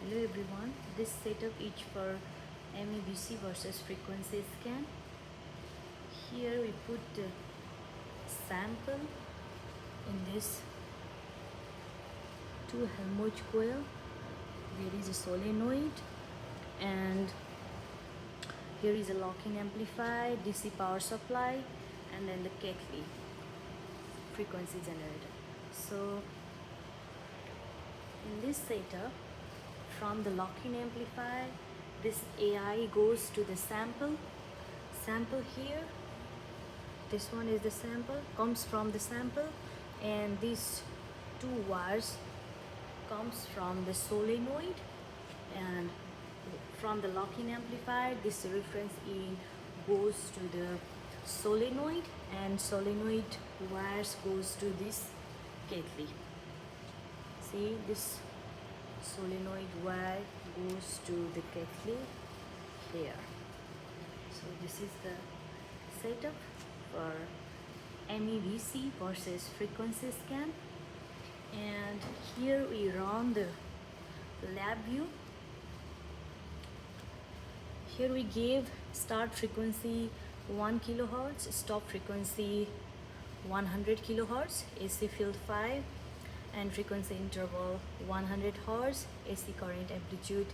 Hello everyone, this setup is for MEBC versus frequency scan. Here we put the sample in this 2 Helmholtz coil. There is a solenoid and here is a locking amplifier, DC power supply, and then the kettle frequency generator. So in this setup, from the lock-in amplifier, this AI goes to the sample here. This one is the sample, comes from the sample, and these 2 wires comes from the solenoid, and from the lock-in amplifier this reference in goes to the solenoid, and solenoid wires goes to this kettle. See, this solenoid wire goes to the kettle here. So this is the setup for MEBC versus frequency scan, and here we run the lab view. Here we gave start frequency 1 kilohertz, stop frequency 100 kilohertz, AC field 5, and frequency interval 100 Hz, AC current amplitude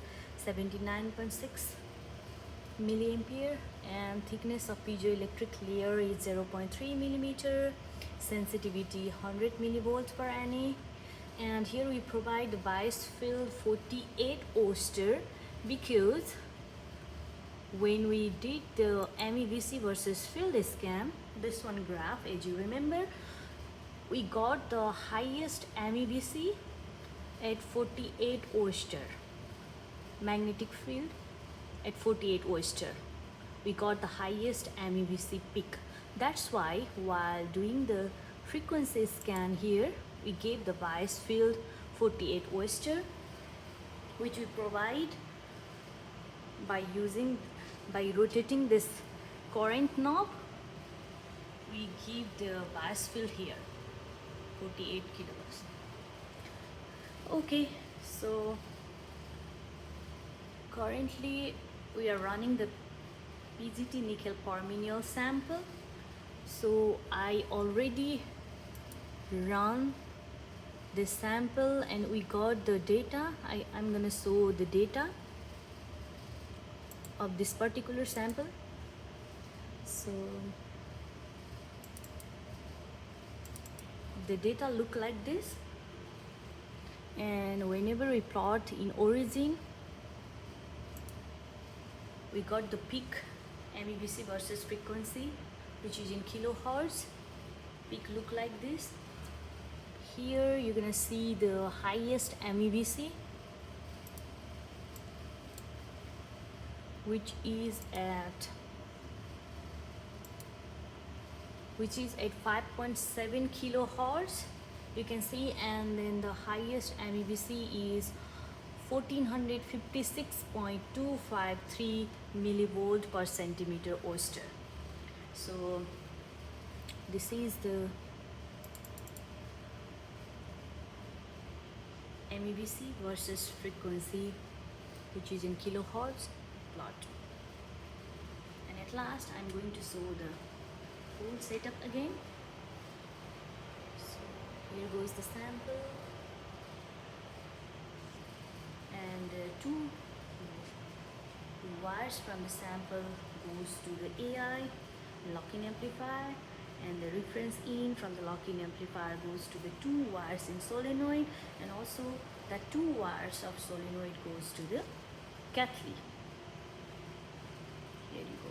79.6 milliampere, and thickness of piezoelectric layer is 0.3 millimeter, sensitivity 100 millivolts per NA, and here we provide the bias field 48 Oster because when we did the MEBC versus field scan, this one graph, as you remember, we got the highest MEBC at 48 Oster, magnetic field at 48 Oster. We got the highest MEBC peak. That's why while doing the frequency scan here, we gave the bias field 48 Oster, which we provide by rotating this current knob. We give the bias field here 48 kilohertz. Okay, so currently we are running the PGT nickel permeable sample. So I already run the sample and we got the data. I'm gonna show the data of this particular sample. So the data look like this, and whenever we plot in origin, we got the peak MEBC versus frequency, which is in kilohertz. Peak look like this. Here you're gonna see the highest MEBC, which is at 5.7 kilohertz, you can see, and then the highest MEBC is 1456.253 millivolt per centimeter Oster. So this is the MEBC versus frequency, which is in kilohertz plot. And at last I'm going to show the whole setup again. So here goes the sample, and 2 wires from the sample goes to the AI lock-in amplifier, and the reference in from the lock-in amplifier goes to the 2 wires in solenoid, and also the 2 wires of solenoid goes to the kettle. Here you go.